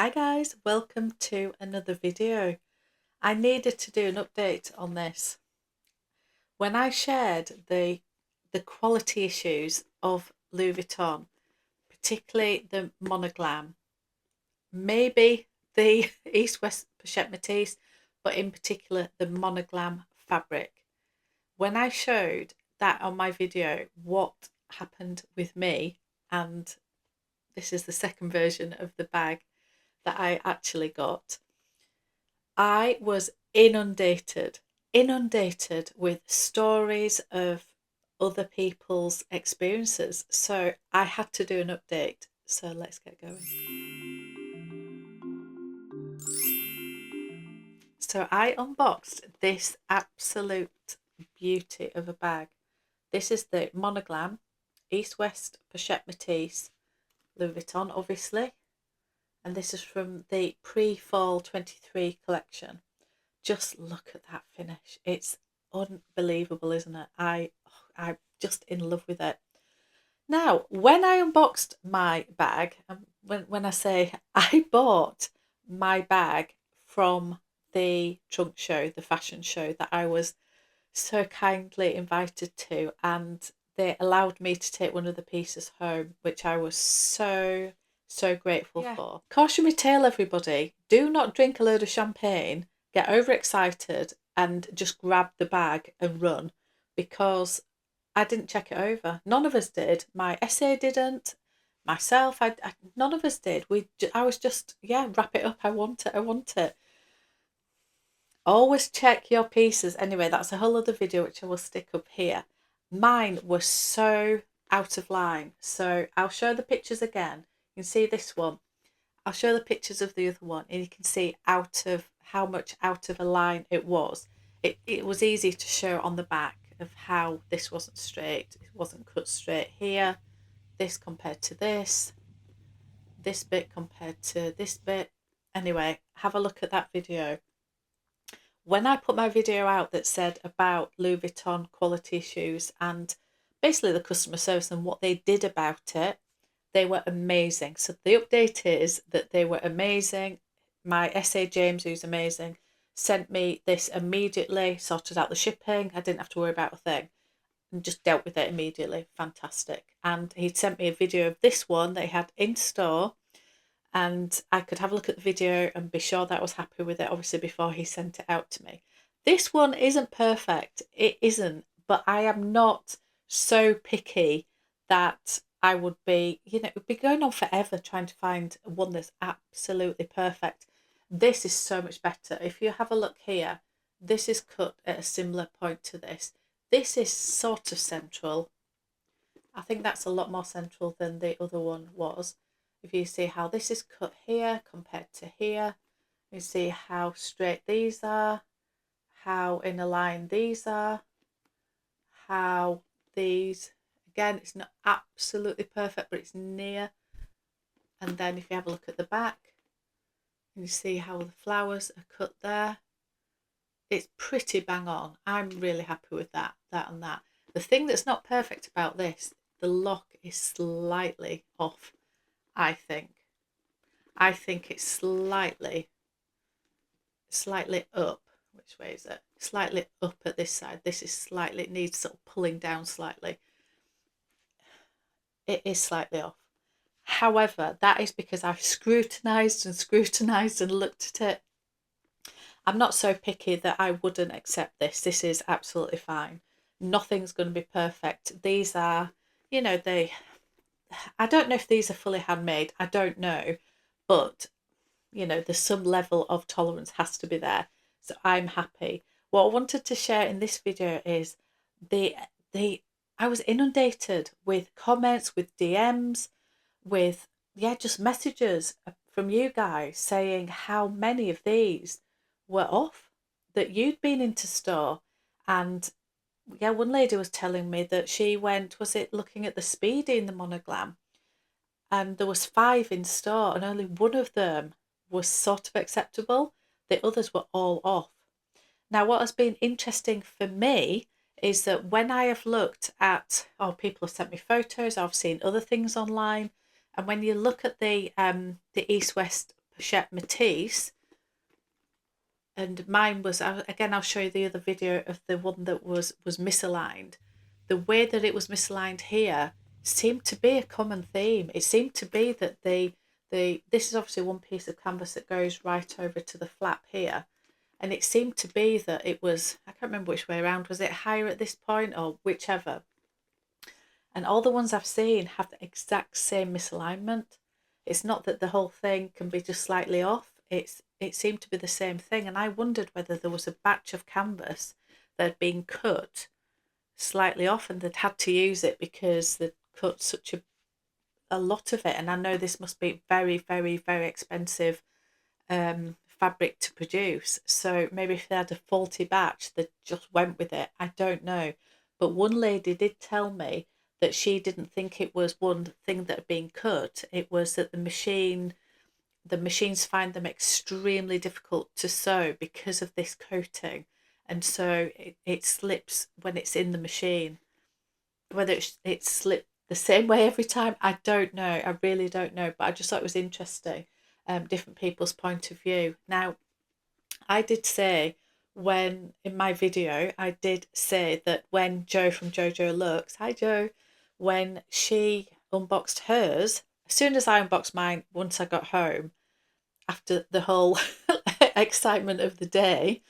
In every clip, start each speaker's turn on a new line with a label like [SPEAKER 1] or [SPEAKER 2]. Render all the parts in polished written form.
[SPEAKER 1] Hi guys, welcome to another video. I needed to do an update on this. When I shared the quality issues of Louis Vuitton, particularly the Monoglam, maybe the East-West Pochette Matisse, but in particular the Monoglam fabric. When I showed that on my video, what happened with me, and this is the second version of the bag that I actually got, I was inundated with stories of other people's experiences. So I had to do an update. So let's get going. So I unboxed this absolute beauty of a bag. This is the Monoglam East-West Pochette Matisse, Louis Vuitton, obviously. And this is from the pre-fall 23 collection. Just look at that finish. It's unbelievable, isn't it? I'm just in love with it. Now, when I unboxed my bag, and when I say I bought my bag from the trunk show, the fashion show that I was so kindly invited to, and they allowed me to take one of the pieces home, which I was so grateful for. Caution me tale, everybody. Do not drink a load of champagne, get overexcited and just grab the bag and run, because I didn't check it over. None of us did. My essay didn't. Myself, none of us did. I was just, yeah, wrap it up. I want it. I want it. Always check your pieces. Anyway, that's a whole other video which I will stick up here. Mine was so out of line. So I'll show the pictures again. You can see this one. I'll show the pictures of the other one, and you can see how much out of a line it was. It was easy to show on the back of how this wasn't straight. It wasn't cut straight here. This compared to this bit compared to this bit. Anyway, have a look at that video. When I put my video out that said about Louis Vuitton quality issues and basically the customer service and what they did about it, they were amazing. So the update is that they were amazing. My SA James, who's amazing, sent me this immediately, sorted out the shipping. I didn't have to worry about a thing and just dealt with it immediately. Fantastic. And he'd sent me a video of this one they had in store, and I could have a look at the video and be sure that I was happy with it, obviously, before he sent it out to me. This one isn't perfect. It isn't. But I am not so picky that I would be, it would be going on forever trying to find one that's absolutely perfect. This is so much better. If you have a look here, this is cut at a similar point to this. This is sort of central. I think that's a lot more central than the other one was. If you see how this is cut here compared to here, you see how straight these are, how in a line these are, how these, again, it's not absolutely perfect, but it's near. And then if you have a look at the back, you see how the flowers are cut there. It's pretty bang on. I'm really happy with that and that. The thing that's not perfect about this, the lock is slightly off, I think. I think it's slightly up. Which way is it? Slightly up at this side. This is slightly, it needs sort of pulling down slightly. It is slightly off. However, that is because I've scrutinised and looked at it. I'm not so picky that I wouldn't accept this. This is absolutely fine. Nothing's going to be perfect. These are, I don't know if these are fully handmade. I don't know. But, there's some level of tolerance has to be there. So I'm happy. What I wanted to share in this video is I was inundated with comments, with DMs, with, just messages from you guys saying how many of these were off, that you'd been into store. And one lady was telling me that she went, was it looking at the Speedy in the Monoglam? And there was 5 in store and only one of them was sort of acceptable. The others were all off. Now, what has been interesting for me is that when I have looked at, people have sent me photos, I've seen other things online, and when you look at the East-West Chet Matisse, and mine was, again, I'll show you the other video of the one that was misaligned. The way that it was misaligned here seemed to be a common theme. It seemed to be that this is obviously one piece of canvas that goes right over to the flap here, and it seemed to be that it was, I can't remember which way around, was it higher at this point or whichever, and all the ones I've seen have the exact same misalignment. It's not that the whole thing can be just slightly off. It seemed to be the same thing, and I wondered whether there was a batch of canvas that had been cut slightly off and they'd had to use it because they'd cut such a lot of it. And I know this must be very, very, very expensive fabric to produce. So maybe if they had a faulty batch, they just went with it. I don't know. But one lady did tell me that she didn't think it was one thing that had been cut. It was that the machines find them extremely difficult to sew because of this coating, and so it slips when it's in the machine. Whether it slipped the same way every time, I don't know. I really don't know, but I just thought it was interesting, different people's point of view. Now, I did say, when in my video, I did say that when Jo from Jojo Looks, hi Jo, when she unboxed hers, as soon as I unboxed mine, once I got home, after the whole excitement of the day,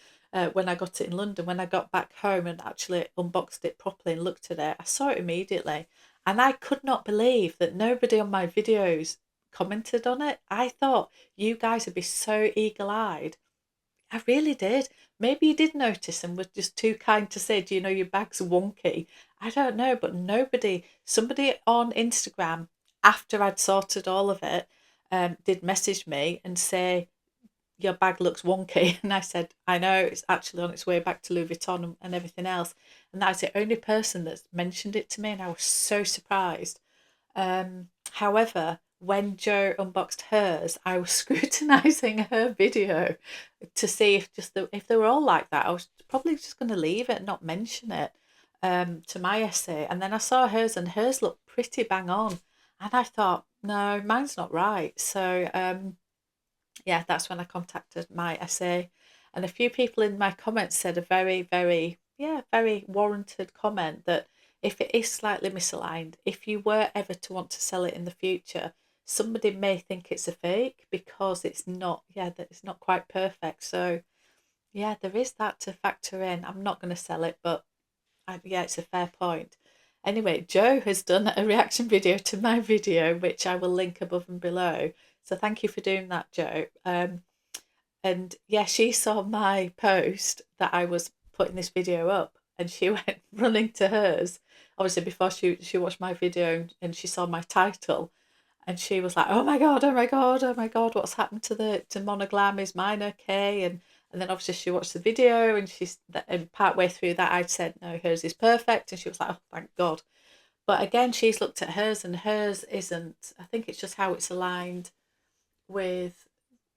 [SPEAKER 1] when I got it in London, when I got back home and actually unboxed it properly and looked at it, I saw it immediately. And I could not believe that nobody on my videos commented on it. I thought you guys would be so eagle-eyed. I really did. Maybe you did notice and were just too kind to say, do you know your bag's wonky? I don't know, but somebody on Instagram, after I'd sorted all of it, did message me and say, your bag looks wonky. And I said, I know, it's actually on its way back to Louis Vuitton and everything else. And that's the only person that's mentioned it to me, and I was so surprised. However, when Jo unboxed hers, I was scrutinizing her video to see if they were all like that. I was probably just going to leave it and not mention it to my essay. And then I saw hers, and hers looked pretty bang on. And I thought, no, mine's not right. So yeah, that's when I contacted my essay. And a few people in my comments said a very, very, yeah, very warranted comment that if it is slightly misaligned, if you were ever to want to sell it in the future, somebody may think it's a fake because it's not, yeah, that it's not quite perfect. So yeah, there is that to factor in. I'm not going to sell it, but yeah, it's a fair point. Anyway, Jo has done a reaction video to my video, which I will link above and below. So thank you for doing that, Jo. And yeah, she saw my post that I was putting this video up, and she went running to hers. Obviously, before she watched my video and she saw my title, and she was like, "Oh my god, oh my god, oh my god, what's happened to Monoglam? Is mine okay?" And then obviously she watched the video, and part way through that I'd said, "No, hers is perfect," and she was like, "Oh, thank God." But again, she's looked at hers, and hers isn't. I think it's just how it's aligned with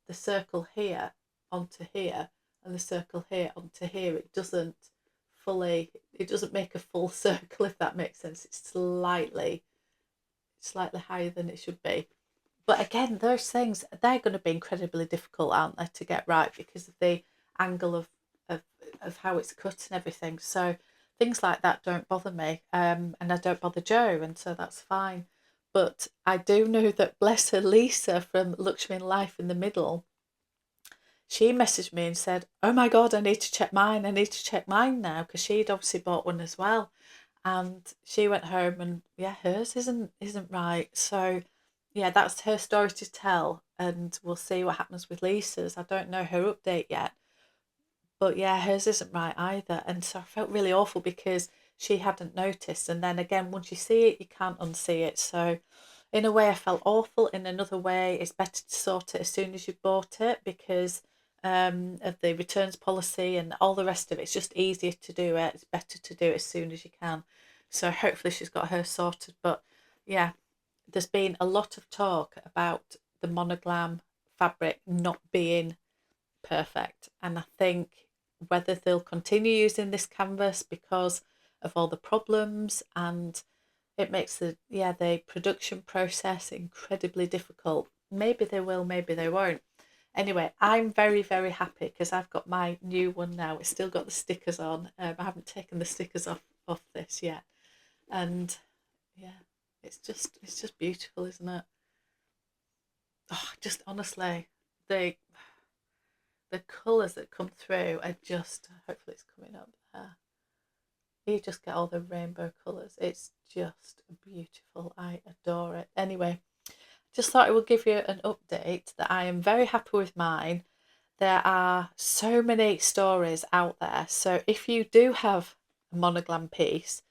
[SPEAKER 1] the circle here onto here and the circle here onto here. It doesn't make a full circle, if that makes sense. It's slightly higher than it should be. But again, those things, they're going to be incredibly difficult, aren't they, to get right because of the angle of how it's cut and everything. So things like that don't bother me, and I don't bother Jo, and so that's fine. But I do know that, bless her, Lisa from Luxury in Life in the Middle, she messaged me and said, "Oh my God, I need to check mine. I need to check mine now," because she'd obviously bought one as well. And she went home and yeah, hers isn't right. So yeah, that's her story to tell, and we'll see what happens with Lisa's. I don't know her update yet, but yeah, hers isn't right either. And so I felt really awful because she hadn't noticed. And then again, once you see it, you can't unsee it. So in a way, I felt awful. In another way, it's better to sort it as soon as you've bought it because of the returns policy and all the rest of it. It's just easier to do it. It's better to do it as soon as you can. So hopefully she's got her sorted. But yeah, there's been a lot of talk about the Monoglam fabric not being perfect. And I think whether they'll continue using this canvas because of all the problems, and it makes the production process incredibly difficult. Maybe they will, maybe they won't. Anyway, I'm very, very happy because I've got my new one now. It's still got the stickers on. I haven't taken the stickers off this yet. And yeah, it's just beautiful, isn't it? Oh, just honestly, the the colours that come through are just, hopefully it's coming up there. You just get all the rainbow colours. It's just beautiful. I adore it. Anyway, just thought I would give you an update that I am very happy with mine. There are so many stories out there. So if you do have a Monoglam piece,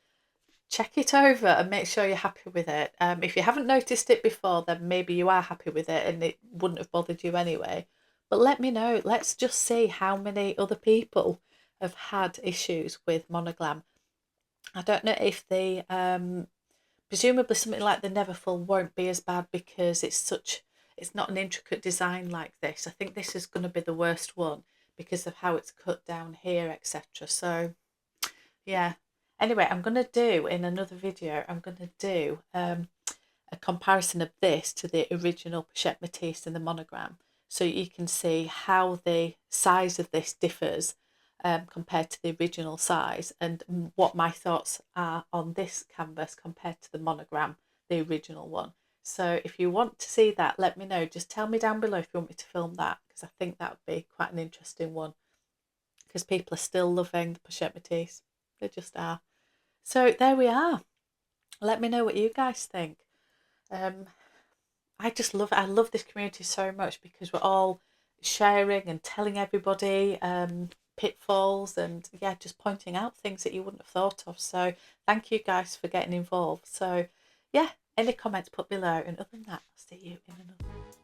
[SPEAKER 1] check it over and make sure you're happy with it. If you haven't noticed it before, then maybe you are happy with it and it wouldn't have bothered you anyway. But let me know. Let's just see how many other people have had issues with Monoglam. I don't know if the presumably something like the Neverfull won't be as bad because it's not an intricate design like this. I think this is going to be the worst one because of how it's cut down here, etc. So yeah. Anyway, I'm going to do in another video, I'm going to do a comparison of this to the original Pochette Matisse and the Monogram, so you can see how the size of this differs compared to the original size, and what my thoughts are on this canvas compared to the Monogram, the original one. So if you want to see that, let me know. Just tell me down below if you want me to film that, because I think that would be quite an interesting one, because people are still loving the Pochette Matisse. They just are. So there we are. Let me know what you guys think. Um, I just love it. I love this community so much because we're all sharing and telling everybody pitfalls and yeah, just pointing out things that you wouldn't have thought of. So thank you guys for getting involved. So yeah, any comments put below. And other than that, I'll see you in another one.